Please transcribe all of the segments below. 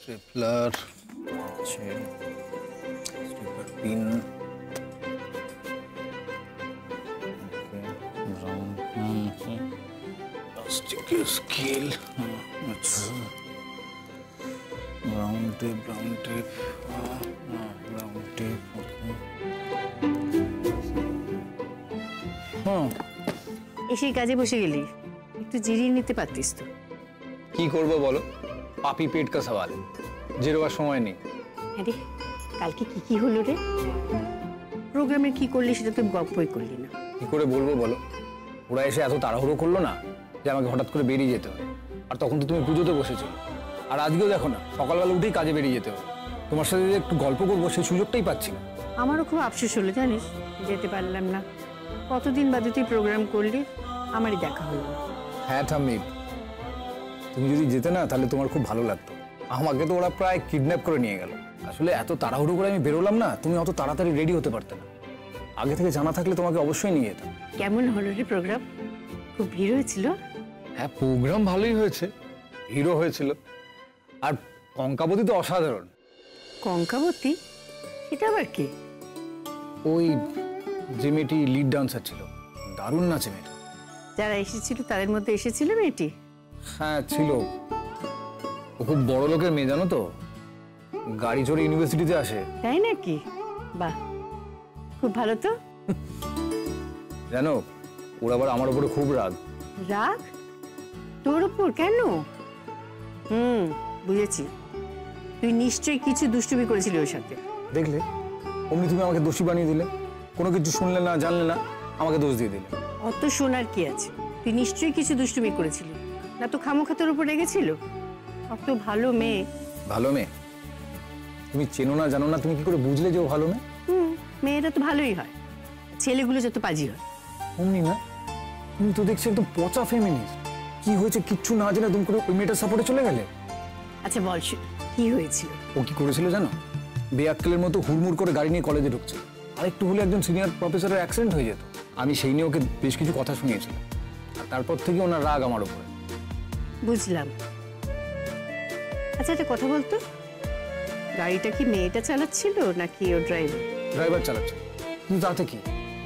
Stapler আছে, stapler pin, brown আছে, প্লাস্টিকের স্কেল, আচ্ছা brown tape, brown tape, brown tape, এসে কাজে বসে গেলি, একটু জিরিয়ে নিতে পারতিস তো। কি করবো বলো, পাপি পেট কা সওয়াল, জিরোবার সময় নেই। আরে কালকে কি হলো রে? প্রোগ্রামে কি করলি সেটা তো গল্পই করলি না। কি করে বলবো বলো, ওরা এসে এত তাড়াহুড়ো করলো না যে আমাকে হঠাৎ করে বেরিয়ে যেতে হবে। আর তখন তো তুমি পুজোতে বসেছো, আর আজকেও দেখো না সকালবেলা উঠেই কাজে বেরিয়ে যেতে হবে। তোমার সাথে যে একটু গল্প করবো সেই সুযোগটাই পাচ্ছি না। আমারও খুব আফসোস হলো জানিস, যেতে পারলাম না। কতদিন বাদে তুই প্রোগ্রাম করলি, আমারই দেখা হলো না। হ্যাঁ ঠাম্মি, তুমি যদি যেতে না তাহলে তোমার খুব ভালো লাগতো। আমাকে তো ওরা প্রায় কিডন্যাপ করে নিয়ে গেল। আসলে এত তাড়াহুড়ো করে আমি বেরোলাম না, তুমি অত তাড়াতাড়ি রেডি হতে পারতে না। আগে থেকে জানা থাকলে তোমাকে অবশ্যই নিয়ে যেতাম। কেমন হলো রে প্রোগ্রাম? খুব ভিড় হয়েছিল? হ্যাঁ প্রোগ্রাম ভালোই হয়েছে, হিরো হয়েছিল। আর কঙ্কাবতী তো অসাধারণ। কঙ্কাবতী? সেটা আবার কে? ওই যে মেয়েটি লিড ডান্সার ছিল, দারুণ নাচে মেয়েটা। যারা এসেছিল তাদের মধ্যে এসেছিল মেয়েটি? হ্যাঁ ছিল। ও খুব বড় লোকের মেয়ে জানো তো, গাড়ি চড়ে ইউনিভার্সিটিতে আসে। তাই নাকি? বাহ, খুব ভালো তো। জানো ওর আবার আমার উপরে খুব রাগ। রাগ? তোর উপর কেন? বুঝেছি, তুই নিশ্চয়ই কিছু দুষ্টুমি করেছিলি ওর সাথে। দেখলে অমনি তুমি আমাকে দোষী বানিয়ে দিলে, কোনো কিছু শুনলে না জানলে না, আমাকে দোষ দিয়ে দিলে। অত শোনার কি আছে, তুই নিশ্চয়ই কিছু দুষ্টুমি করেছিলি, না তো খামোখা তোর উপর রেগেছিল। অত ভালো মেয়ে। ভালো মেয়ে? তুমি চেনো না জানো না, তুমি কি করে বুঝলে যে ও ভালো মেয়ে? মেয়েরা তো ভালোই হয়, ছেলেগুলো যত পাজি হয়। অমনি না, তুমি তো দেখছি একদম পচা ফেমিনিস্ট। কি হয়েছে কিচ্ছু না জেনে তুমি করে ওই মেয়েটার সাপোর্টে চলে গেলে। আচ্ছা বল কি হয়েছিল? ও কি করেছিল জানো? বেয়াক্কেলের মতো হুড়মুড় করে গাড়ি নিয়ে কলেজে ঢুকছে, আর একটু হলে একজন সিনিয়র প্রফেসরের অ্যাক্সিডেন্ট হয়ে যেত। আমি সেই নিয়ে ওকে বেশ কিছু কথা শুনিয়েছিলাম, আর তারপর থেকে ওনার রাগ আমার উপরে। বুঝলাম। আচ্ছা একটা কথা বলতো, গাড়িটা কি মেয়েটা চালাচ্ছিল নাকি ও ড্রাইভার? ড্রাইভার চালাচ্ছে, কিন্তু তাতে কি,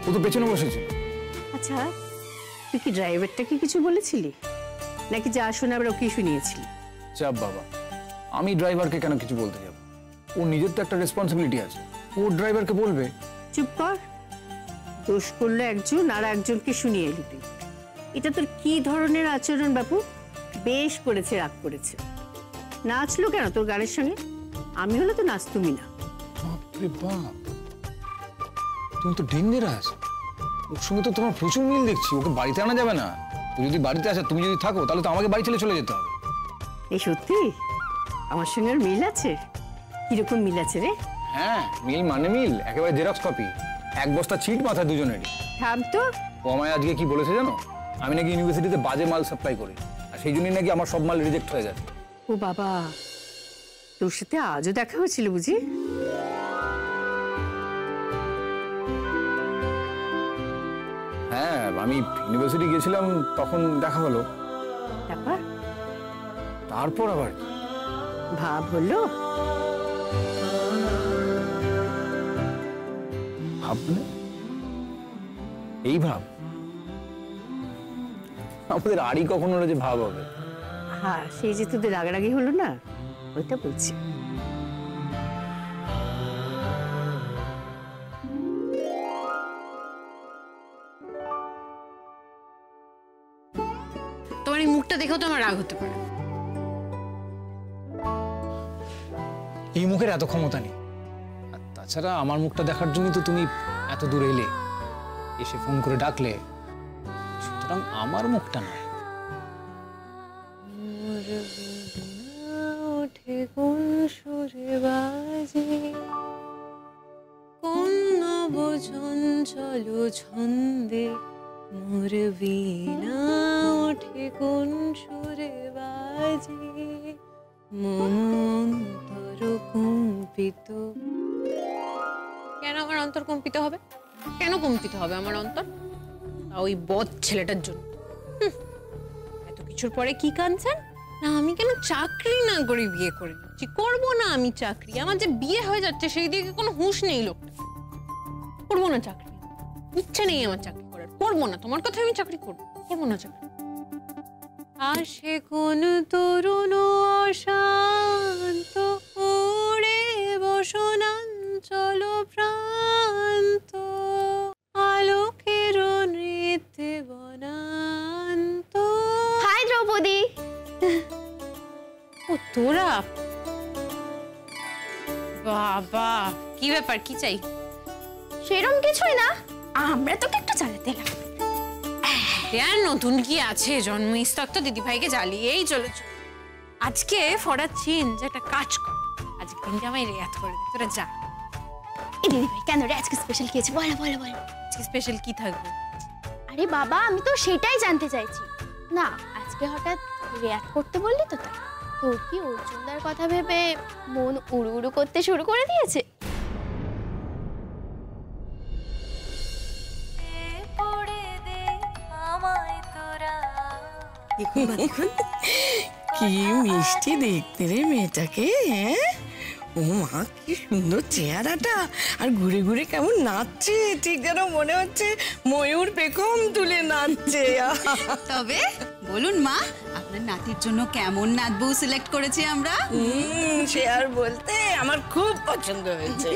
ও তো পেছনে বসেছিল। আচ্ছা তুই কি ড্রাইভারটাকে কিছু বলেছিলি, নাকি যা শোনাবার ওকে শুনিয়েছিলি? চাপ বাবা, আমি ড্রাইভারকে কেন কিছু বলতে যাব? ওর নিজের তো একটা রেসপন্সিবিলিটি আছে, ও ড্রাইভারকে বলবে। চুপ কর, দোষ করলো একজন আর একজনকে শুনিয়ে এলি তুই। এটা তোর কি ধরনের আচরণ বাপু? বেশ করেছে, রাগ করেছে। নাচলো কেন তোর গানের সঙ্গে? আমি হলে তো নাচতুমি না। বাপরে বাপ, তুমি তো ডেঞ্জারাস। ওর সঙ্গে তো তোমার প্রচুর মিল দেখছি, ওকে বাড়িতে আনা যাবে না। ও যদি বাড়িতে আসে, তুমি যদি থাকো, তাহলে তো আমাকে বাড়ি ছেড়ে চলে যেতে হবে। এই সত্যি আমার সঙ্গে ওর মিল আছে? কিরকম মিল আছে রে? হ্যাঁ মিল মানে মিল, একেবারে জেরক্স কপি। এক বস্তা ছিট মাথা দুজনেরই। থাম তো। ও আমায় আজকে কি বলেছে জানো? আমি নাকি ইউনিভার্সিটিতে বাজে মাল সাপ্লাই করি, আর সেই জন্যই নাকি আমার সব মাল রিজেক্ট হয়ে গেছে। ও বাবা, তোর সাথে আজও দেখা হয়েছিল বুঝি? হ্যাঁ আমি ইউনিভার্সিটি গেছিলাম, তখন দেখা হলো। তারপর আবার ভাব হলো? ভাব মানে? এই ভাব? আমাদের আরই কখনো যে ভাব হবে? হ্যাঁ সেই যে তোদের রাগারাগি হলো না, ওইটা বলছি। তোমার এই মুখটা দেখেও তো আমার রাগ হতে পারে। এই মুখের এত ক্ষমতা নেই। আর তাছাড়া আমার মুখটা দেখার জন্যই তো তুমি এত দূর এলে, এসে ফোন করে ডাকলে। সুতরাং আমার মুখটা নয়। ওঠে কোন সুরে বাজে, কোন নবচঞ্চল ছন্দে, মোর বীণা ওঠে কোন সুরে বাজে, মন অন্তর কম্পিত। কেন আমার অন্তর কম্পিত হবে? কেন কম্পিত হবে আমার অন্তর? ওই বদ ছেলেটার জন্য। এত কিছুর পরে কি কাঁদছেন? না আমি কেন চাকরি না করে বিয়ে করে নিচ্ছি? করবো না আমি চাকরি, আমার যে বিয়ে হয়ে যাচ্ছে সেই দিকে কোনো হুঁশ নেই লোকটা। করবো না চাকরি, ইচ্ছে নেই আমার চাকরি করার, করবো না। তোমার কথা আমি চাকরি করবো না চাকরি। আসে কোন তরুণ অশান্ত উড়ে বসনাঞ্চল প্রান্ত আলোকের নৃত্যে বনান্ত। হাই দ্রৌপদী। ও তোরা, বাবা কি ব্যাপার, কি চাই? সেরম কিছুই না, আমরা তোকে একটু চালাতে এলাম। আর নতুন কি আছে? জন্মস্তক তো দিদি ভাইকে জ্বালিয়েই চলেছ। আজকে ফর চেঞ্জ একটা কাজ কর, আজকে দিনটা আমায় রেয়াত করে দে, তোরা যা। এই দিদি ভাই কেন রে, আজকে স্পেশাল কি আছে? বলো বলো বলো। আজকে স্পেশাল কি থাকবে? আরে বাবা, আমি তো সেটাই জানতে চাইছি। না আজকে হঠাৎ রিয়াক্ট করতে বললি তো তাই। তোর কি অর্জুনদার কথা ভেবে মন উড়ু উড়ু করতে শুরু করে দিয়েছে? দেখুন কি মিষ্টি দেখতে রে মেয়েটাকে। হ্যাঁ ও মা, কি সুন্দর চেহারাটা, আর ঘুরে ঘুরে কেমন নাচছে, ঠিক যেন মনে হচ্ছে ময়ূর পেখম তুলে নাচছে। তবে বলুন মা, আপনার নাতির জন্য কেমন নাচ বউ সিলেক্ট করেছি আমরা? সে আর বলতে, আমার খুব পছন্দ হয়েছে।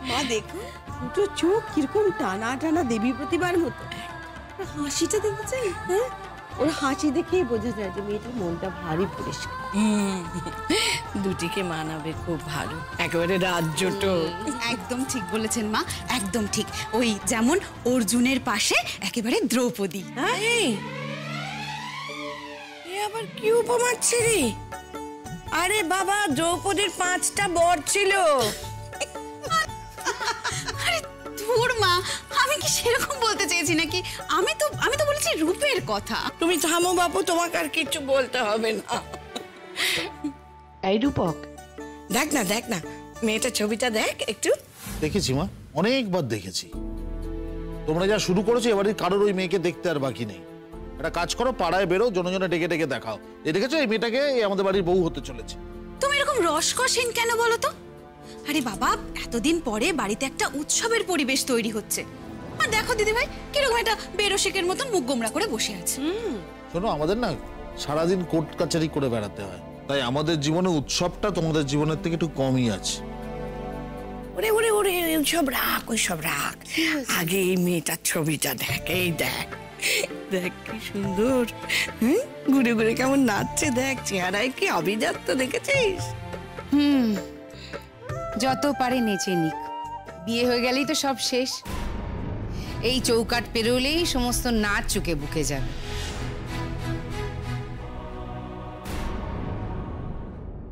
মা দেখুন, দুটো চোখ কিরকম টানা টানা দেবী প্রতিমার মতো। আর হাসিটা দেখতে চাই, হ্যাঁ ওর হাসি দেখেই বোঝা যায় যে মেয়েটার মনটা ভারী পরিষ্কার। দুটিকে মানাবে খুব ভালো, একেবারে রাজ্যটো। একদম ঠিক বলেছেন মা, একদম ঠিক। ওই যেমন অর্জুনের পাশে একেবারে দ্রৌপদী। এ আবার কি উপমাচ্ছে রে? আরে বাবা, দ্রৌপদীর 5টা বর ছিল। আরে ধুর মা, আমি কি সেরকম বলতে চেয়েছি নাকি? আমি তো বলেছি রূপের কথা। তুমি থামো বাপু, তোমাকে আর কিছু বলতে হবে না। এই রূপক, দেখ না মেয়েটা ছবিটা দেখ একটু। দেখেছি মা, অনেকবার দেখেছি। তোমরা যা শুরু করেছো, এবারে কারোর ওই মেয়েকে দেখতে আর বাকি নেই। একটা কাজ করো, পাড়ায় বেরো, জনে জনে ডেকে ডেকে দেখাও, এই দেখেছো এই মেয়েটাকে আমাদের বাড়ির বউ হতে চলেছে। তুমি এরকম রসকসহীন কেন বলো তো? আরে বাবা, এতদিন পরে বাড়িতে একটা উৎসবের পরিবেশ তৈরি হচ্ছে, আর দেখো দিদি ভাই কিরকম একটা বেরসিকের মতন মুখ গোমরা করে বসে আছে। শোনো, আমাদের না সারাদিন কোর্ট কাচারি করে বেড়াতে হয়, তাই আমাদের জীবনে উৎসবটা তোমাদের জীবনের থেকে একটু কমই আছে। ওরে ওরে ওরে, ওইসব রাখ, ওইসব রাখ। আগে এই মেয়েটার ছবিটা দেখ, এই দেখ দেখ কি সুন্দর। ঘুরে ঘুরে কেমন নাচছে দেখ, চেহারায় কি আভিজাত্য দেখেছিস? যত পারে নেচে নিক, বিয়ে হয়ে গেলেই তো সব শেষ। এই চৌকাট পেরোলেই সমস্ত নাচ চুকে বুকে যাবে।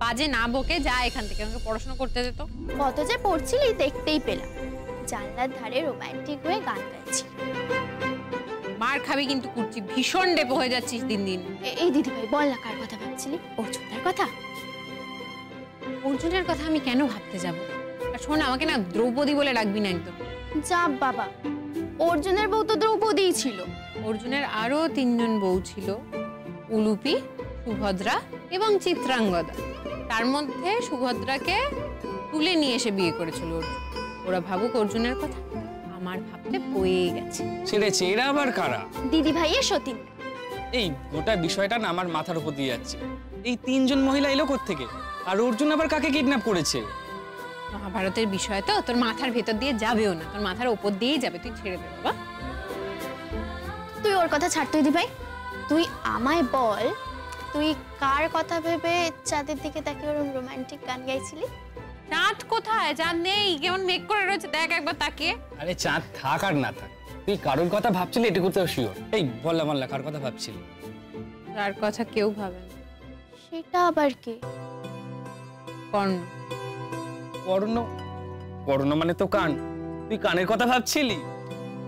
বাজে না বকে যা এখান থেকে, আমাকে পড়াশোনা করতে দে তো। কত যে পড়ছিলি দেখতেই পেলাম, জানলার ধারে রোমান্টিক হয়ে গান গাইছি। মার খাবি কিন্তু কুর্চি, ভীষণ ডেপো হয়ে যাচ্ছিস দিন দিন। এই দিদি ভাই বল না, কার কথা ভাবছিলি? অর্জুনদার কথা। অর্জুনের কথা আমি কেন ভাবতে যাব? আর শোন, আমাকে না দ্রৌপদী বলে ডাকবি না একদম। যা বাবা, অর্জুনের বউ তো দ্রৌপদীই ছিল। অর্জুনের আরো 3 জন বউ ছিল, উলুপি, সুভদ্রা এবং চিত্রাঙ্গদা। তার মধ্যে সুভদ্রাকে তুলে নিয়ে এসে বিয়ে করেছিল অর্জুন। ওরা ভাবুক অর্জুনের কথা, আমার ভাবতে বয়ে গেছে। ছেড়েছে, এরা আবার কারা? দিদি ভাইয়ের সতীন। এই গোটা বিষয়টা না আমার মাথার উপর দিয়ে যাচ্ছে। এই 3 জন মহিলা এলো কোত্থেকে? আর অর্জুন আবার কাকে কিডন্যাপ করেছে? মহাভারতের বিষয় তো, তোর মাথার ভেতর দিয়ে যাবেও না, তোর মাথার উপর দিয়েই যাবে। তুই ছেড়ে দে বাবা। তুই ওর কথা ছাড় তো দিদি ভাই, তুই আমায় বল, তুই কার কথা ভেবে চাঁদের দিকে তাকিয়ে ওরকম রোমান্টিক গান গাইছিলি? চাঁদ কোথায়? চাঁদ নেই, কেমন মেঘ করে রয়েছে, দেখ একবার তাকিয়ে। আরে চাঁদ থাক আর না থাক, তুই কারোর কথা ভাবছিলি এটুকু তো শিওর। এই বললাম আল্লাহ, কার কথা ভাবছিলি? তার কথা কেউ ভাবে না। সেটা আবার কে? কর্ণ। কর্ণ? কর্ণ মানে তো কান, তুই কানের কথা ভাবছিলি?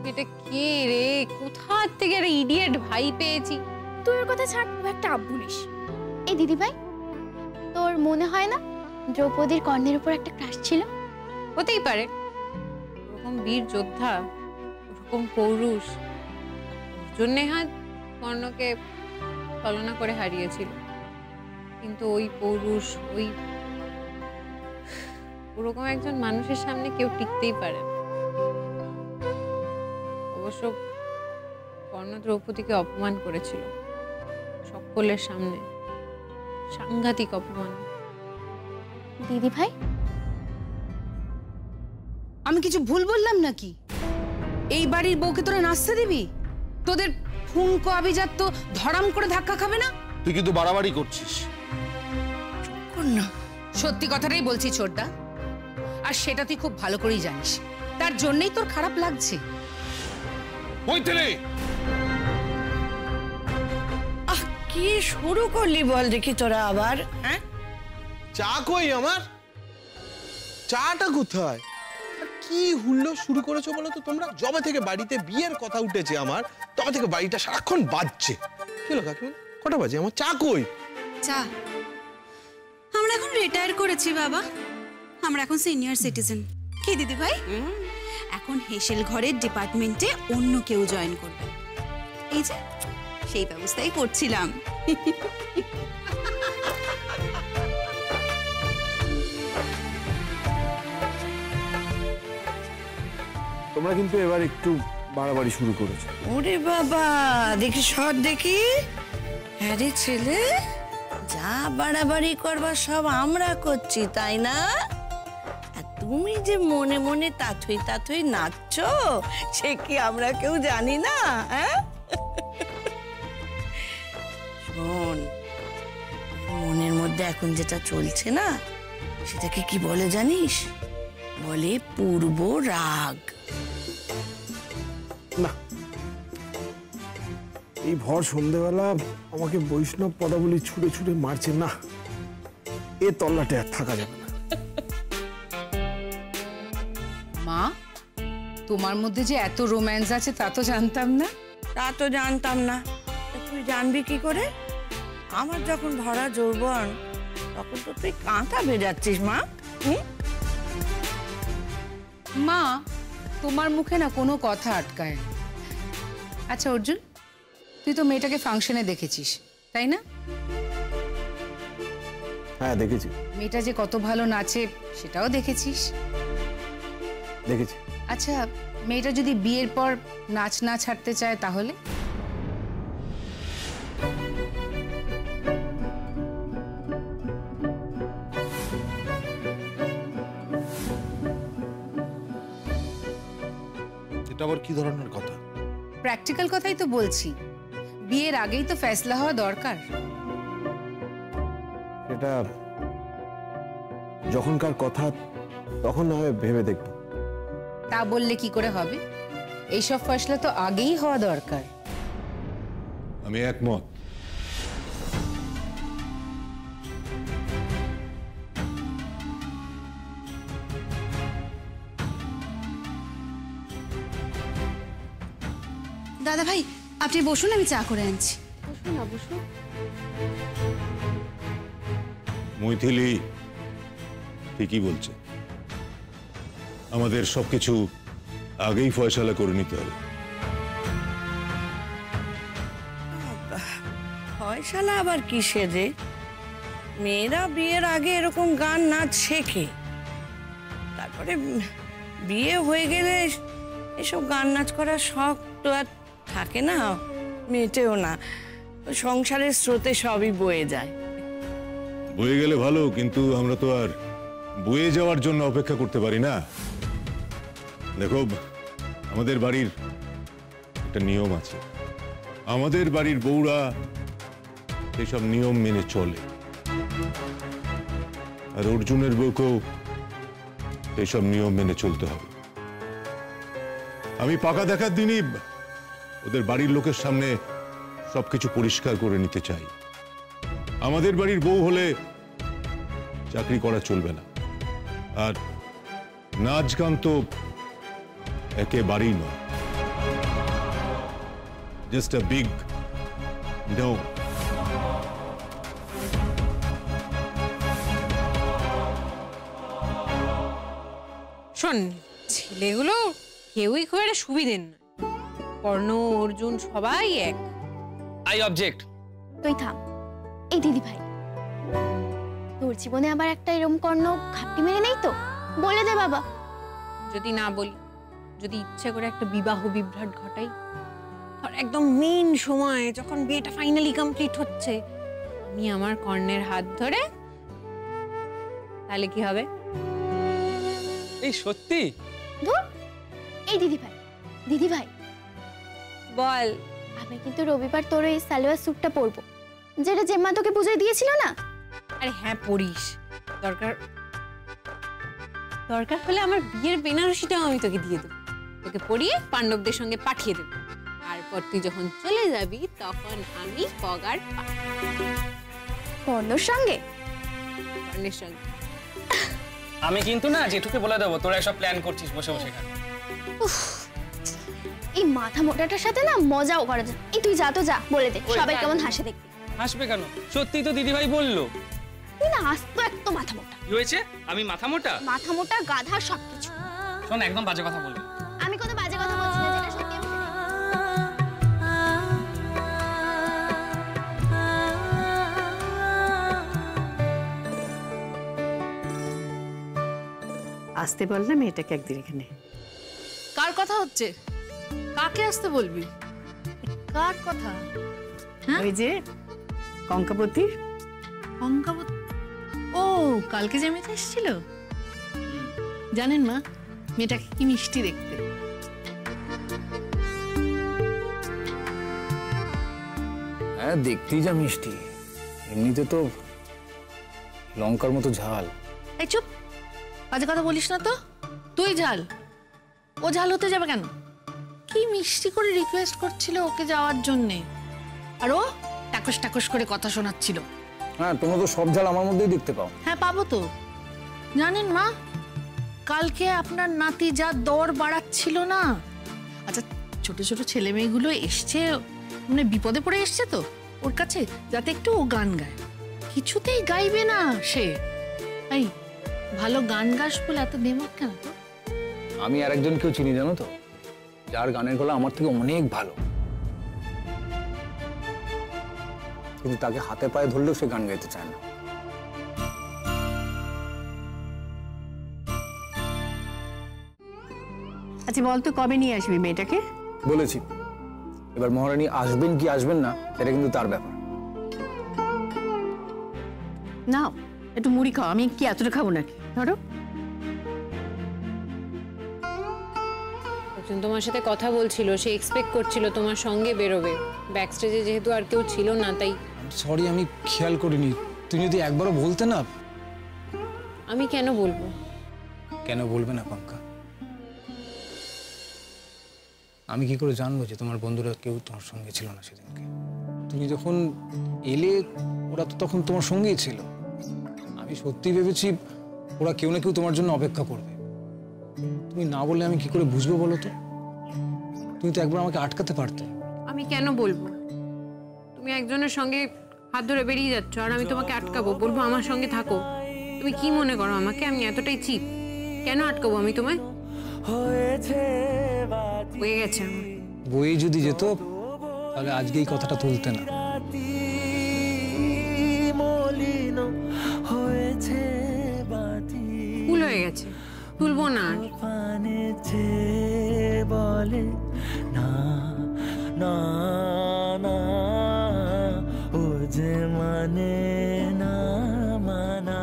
এটা কে রে? কোথা থেকে একটা ইডিয়েট ভাই পেয়েছি। তুই ওর কথা ছাড়, খুব একটা আব্বুলিস। এই দিদি ভাই, তোর মনে হয় না দ্রৌপদীর কর্ণের উপর একটা ক্রাশ ছিল? হতেই পারে, ওরকম বীর যোদ্ধা, ওরকম পৌরুষ, ওর জন্যে হয় কর্ণকে ছলনা করে হারিয়েছিল। কিন্তু ওই পৌরুষ, ওই ওরকম একজন মানুষের সামনে কেউ টিকতেই পারে না। অবশ্য কর্ণ দ্রৌপদীকে অপমান করেছিল সকলের সামনে, সাংঘাতিক অপমান। দিদি ভাই, আমি কিছু ভুল বললাম নাকি? এই বাড়ির বউকে তোরা নাচতে দিবি? তোদের ঠুনকো আভিজাত তো ধরাম করে ধাক্কা খাবে না? তুই কিন্তু বাড়াবাড়ি করছিস। না, সত্যি কথাটাই বলছি ছোটদা, আর সেটা তুই খুব ভালো করেই জানিস। তার জন্যই তোর খারাপ লাগছে। কি শুরু করলি বল দেখি তোরা আবার? হ্যাঁ, চা কই আমার? চাটা কোথায়? কি হুল্লো শুরু করেছো বলো তো তোমরা? যবে থেকে বাড়িতে বিয়ের কথা উঠেছে আমার, তবে থেকে বাড়িটা সারাক্ষণ বাজছে। কি হলো কাকিমা, কটা বাজে? আমার চা কই? চা আমরা এখন রিটায়ার করেছি বাবা, আমরা এখন সিনিয়র সিটিজেন। কি দিদি ভাই, এখন হেসেল ঘরের ডিপার্টমেন্টে অন্য কেউ জয়েন করবে। এই যে সেই ব্যবস্থাই করছিলাম। তোমরা কিন্তু এবার একটু বাড়াবাড়ি শুরু করেছো। ওরে বাবা, দেখি সব দেখি। হ্যাঁ রে ছেলে, যা বাড়াবাড়ি করবার সব আমরা করছি, তাই না? আর তুমি যে মনে মনে তাথই তাথই নাচছো, সে কি আমরা কেউ জানি না? হ্যাঁ, শোন, মনের মধ্যে এখন যেটা চলছে না, সেটাকে কি বলে জানিস? বলে পূর্ব রাগ। না, এই ভর সন্ধ্যেবেলা আমাকে বৈষ্ণব পদাবলী ছুড়ে ছুড়ে মারছে না, এ তল্লাটে আর থাকা যাবে না। মা, তোমার মধ্যে যে এত রোম্যান্স আছে তা তো জানতাম না। তা তো জানতাম না, তুই জানবি কি করে? আমার যখন ভরা যৌবন, তখন তো তুই কাঁটা ভেজাচ্ছিস মা। মা, তোমার মুখে না কোনো কথা আটকায় না। আচ্ছা অর্জুন, তুই তো মেয়েটাকে ফাংশনে দেখেছিস, তাই না? হ্যাঁ দেখেছি। মেয়েটা যে কত ভালো নাচে সেটাও দেখেছিস। দেখেছি। আচ্ছা, মেয়েটা যদি বিয়ের পর নাচ না ছাড়তে চায় তাহলে? এটা আবার কি ধরনের কথা? প্র্যাকটিক্যাল কথাই তো বলছি, বিয়ের আগেই তো ফয়সলা হওয়া দরকার। এটা যখনকার কথা তখন না হয় ভেবে দেখব। তা বললে কি করে হবে? এইসব ফয়সলা তো আগেই হওয়া দরকার। আমি একমত। দাদা ভাই, আপনি বসুন, আমি চা করে আনছি। বসুন না, বসুন। মৈথিলি ঠিকই বলছে, আমাদের সবকিছু আগেই ফয়সালা করে নিতে হবে। ফয়সালা আবার কিসের রে? মেয়েরা বিয়ের আগে এরকম গান নাচ শেখে, তারপরে বিয়ে হয়ে গেলে এসব গান নাচ করার শখ তো আর থাকে না, মেটেও না। সংসারের স্রোতে সবই বয়ে যায়। বয়ে গেলে ভালো, কিন্তু আমরা তো আর বয়ে যাওয়ার জন্য অপেক্ষা করতে পারি না। দেখো, আমাদের বাড়ির একটা নিয়ম আছে, আমাদের বাড়ির বউরা সেসব নিয়ম মেনে চলে, আর অর্জুনের বউকেও সেসব নিয়ম মেনে চলতে হবে। আমি পাকা দেখার দিনই ওদের বাড়ির লোকের সামনে সবকিছু পরিষ্কার করে নিতে চাই। আমাদের বাড়ির বউ হলে চাকরি করা চলবে না, আর নাচ গান তো একেবারেই নয়। Just a big no. শোন, ছেলেগুলো কেউই খুব একটা সুবিধের নয়। কর্ণ, অর্জুন সবাই এক। I object. তুই থাম। এই দিদি ভাই, তোর জীবনে আবার একটা এরম কর্ণ ঘাপটি মেরে নেই তো? বলে দে বাবা। যদি না বলি, যদি ইচ্ছে করে একটা বিবাহ বিভ্রাট ঘটাই, আর একদম মেইন সময় যখন বিয়েটা ফাইনালি কমপ্লিট হচ্ছে আমি আমার কর্ণের হাত ধরে, তাহলে কি হবে? এই সত্যি? ধুর, এই দিদি ভাই বল। আমি কিন্তু রবিবার তোর এই সালোয়ার স্যুটটা পরবো, যেটা জেম্মা তোকে পুজোয় দিয়েছিল না? আরে হ্যাঁ, পড়িস। দরকার হলে আমার বিয়ের বেনারসিটাও আমি তোকে দিয়ে দেবো, তোকে পরিয়ে পাণ্ডবদের সঙ্গে পাঠিয়ে দেবো। তারপর তুই যখন চলে যাবি তখন আমি পগার কর্ণর সঙ্গে? কর্ণের সঙ্গে। আমি কিন্তু না জেঠুকে বলে দেবো তোরা এসব প্ল্যান করছিস বসে বসে। এই মাথা মোটাটার সাথে না মজাও করা যায়। এই তুই যা তো যা, বলে দে সবাই কেমন হাসে দেখবি। হাসবে কেন? সত্যি তো দিদিভাই বললো। তুই না আসতো একদম মাথা মোটা। কি হয়েছে? আমি মাথা মোটা? মাথা মোটা, গাধা, সবকিছু। শোন, একদম বাজে কথা বলবি। আমি কোনো বাজে কথা বলছি না, যেটা সত্যি আমি সেটাই। আসতে বললাম মেয়েটাকে একদিন এখানে। কার কথা হচ্ছে? কাকে আসতে বলবি? কার কথা? ওই যে কঙ্কাবতী। অঙ্কাবতী? ও, কালকে যে মেয়েটা এসেছিল, জানেন মা মেয়েটাকে কি মিষ্টি দেখতে। হ্যাঁ, দেখতেই যা মিষ্টি, এমনিতে তো লঙ্কার মতো ঝাল। এই চুপ, বাজে কথা বলিস না তো। তুই ঝাল, ও ঝাল হতে যাবে কেন? কি মিষ্টি করে রিকোয়েস্ট করছিল ওকে যাওয়ার জন্যে, আর ও টাকস টাকস করে কথা শোনাচ্ছিল। হ্যাঁ, তোমরা তো সব ঝাল আমার মধ্যেই দেখতে পাও। হ্যাঁ, পাবো তো। জানেন মা, কালকে আপনার নাতি যা দৌড় বাড়াচ্ছিল না। আচ্ছা, ছোট ছোট ছেলে মেয়েগুলো এসছে, মানে বিপদে পড়ে এসছে তো ওর কাছে, যাতে একটু ও গান গায়। কিছুতেই গাইবে না সে। এই ভালো গান গাস বলে এত দেমক কেন তো? আমি আর একজনকেও চিনি জানো তো, যার গানের গলা আমার থেকে অনেক ভালো, কিন্তু তাকে হাতে পায়ে ধরলেও সে গান গাইতে চায় না। আচ্ছা বল তো, কবে নিয়ে আসবি মেয়েটাকে? বলেছি, এবার মহারানী আসবেন কি আসবেন না সেটা কিন্তু তার ব্যাপার। নাও একটু মুড়ি খাও, আমি কি এতটা খাবো নাকি? ধরো। একজন তোমার সাথে কথা বলছিল, সে এক্সপেক্ট করছিল তোমার সঙ্গে বেরোবে। ব্যাক স্টেজে যেহেতু আর কেউ ছিল না তাই। সরি, আমি খেয়াল করিনি। তুই যদি একবারও বলতে না। আমি কেন বলবো? কেন বলবে না পঙ্কা? আমি কি করে জানবো যে তোমার বন্ধুরা কেউ তোমার সঙ্গে ছিল না সেদিনকে? তুমি যখন এলে ওরা তো তখন তোমার সঙ্গেই ছিল। আমি সত্যি ভেবেছি ওরা কেউ না কেউ তোমার জন্য অপেক্ষা করবে। তুমি না বললে আমি কি করে বুঝবো বলো তো? তুমি তো একবার আমাকে আটকাতে পারতে। আমি কেন বলবো? তুমি একজনের সঙ্গে হাত ধরে বেরিয়ে যাচ্ছ আর আমি তোমাকে আটকাবো, বলবো আমার সঙ্গে থাকো? তুমি কি মনে করো আমাকে আমি এতটাই চিপ? কেন আটকাবো আমি তোমায়? হয়ে গেছে আমার। বই যদি যেত তাহলে আজকে এই কথাটা তুলতে না। ভুল হয়ে গেছে, তুলবো না আর। বলে না না না, ও যে মানে না মানা।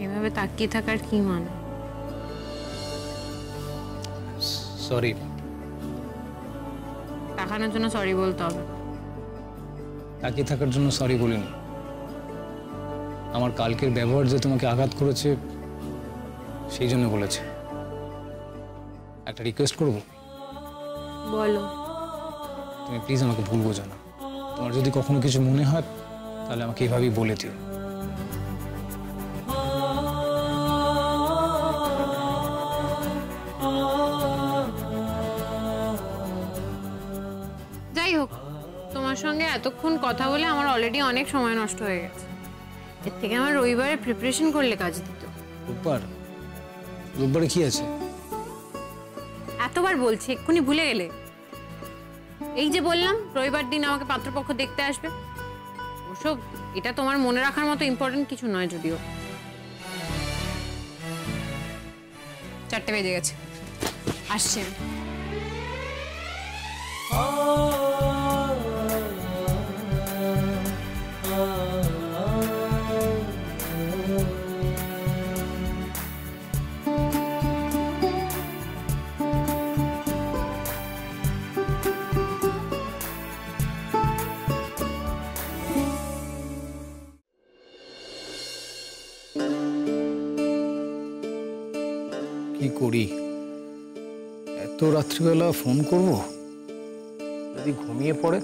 এভাবে তাকিয়ে থাকার কি মানে? সরি। তাকানোর জন্য সরি বলতে হবে? তাকিয়ে থাকার জন্য সরি বলিনি। আমার কালকের ব্যবহার যে তোমাকে আঘাত করেছে সেই জন্য বলেছে। একটা রিকোয়েস্ট করবো? বলো। তুমি প্লিজ আমাকে ভুল বোঝো না। তোমার যদি কখনো কিছু মনে হয় তাহলে আমাকে এইভাবেই বলে দিও। যাই হোক, তোমার সঙ্গে এতক্ষণ কথা বলে আমার অলরেডি অনেক সময় নষ্ট হয়ে গেছে। এর থেকে আমার রবিবারে প্রিপারেশন করলে কাজ দিত। রোববারে কি আছে? এতবার বলছি, এক্ষুনি ভুলে গেলে? এই যে বললাম রবিবার দিন আমাকে পাত্রপক্ষ দেখতে আসবে, ওসব এটা তোমার মনে রাখার মতো ইম্পর্টেন্ট কিছু নয় যদিও। 4টে বেজে গেছে, আসছি আমি। কি করি, এত রাত্রিবেলা ফোন করব, যদি ঘুমিয়ে পড়ে?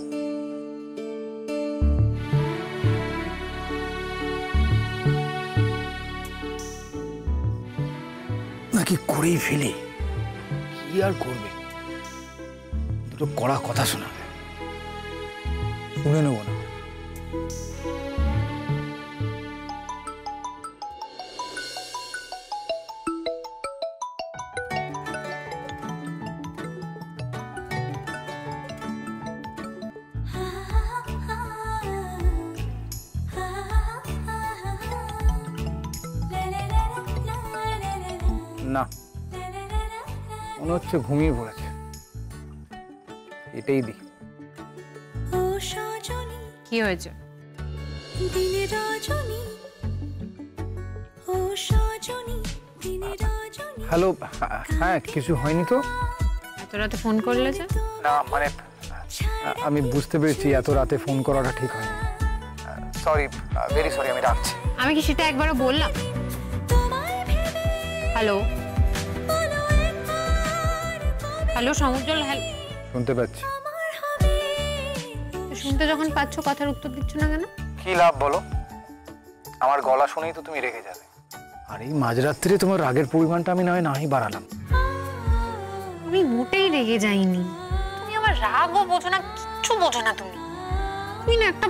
নাকি করেই ফেলি? কি আর করবে, দুটো কড়া কথা শোনাবে, শুনে নেব না। না, মনে হচ্ছে ঘুমিয়ে পড়েছে, এটাই দি। কি হয়েছে? হ্যালো, হ্যাঁ কিছু হয়নি তো? এত রাতে ফোন করলে যে? না মানে আমি বুঝতে পেরেছি এত রাতে ফোন করাটা ঠিক হয়নি, সরি, ভেরি সরি, আমি রাখছি। আমি কি সেটা একবারও বললাম? হ্যালো হ্যালো সমুজ্জ্বল, হ্যালো। শুনতে পাচ্ছি। শুনতে যখন পাচ্ছ কথার উত্তর দিচ্ছ না কেন? কি লাভ বলো, আমার গলা শুনেই তো তুমি রেগে যাবে। আর এই মাঝরাত্রিরে তোমার রাগের পরিমাণটা আমি নাই বাড়ালাম। আমি মোটেই রেগে যাইনি, তুমি আমার রাগও বোঝো না, কিচ্ছু বোঝো না। তুমি না একটা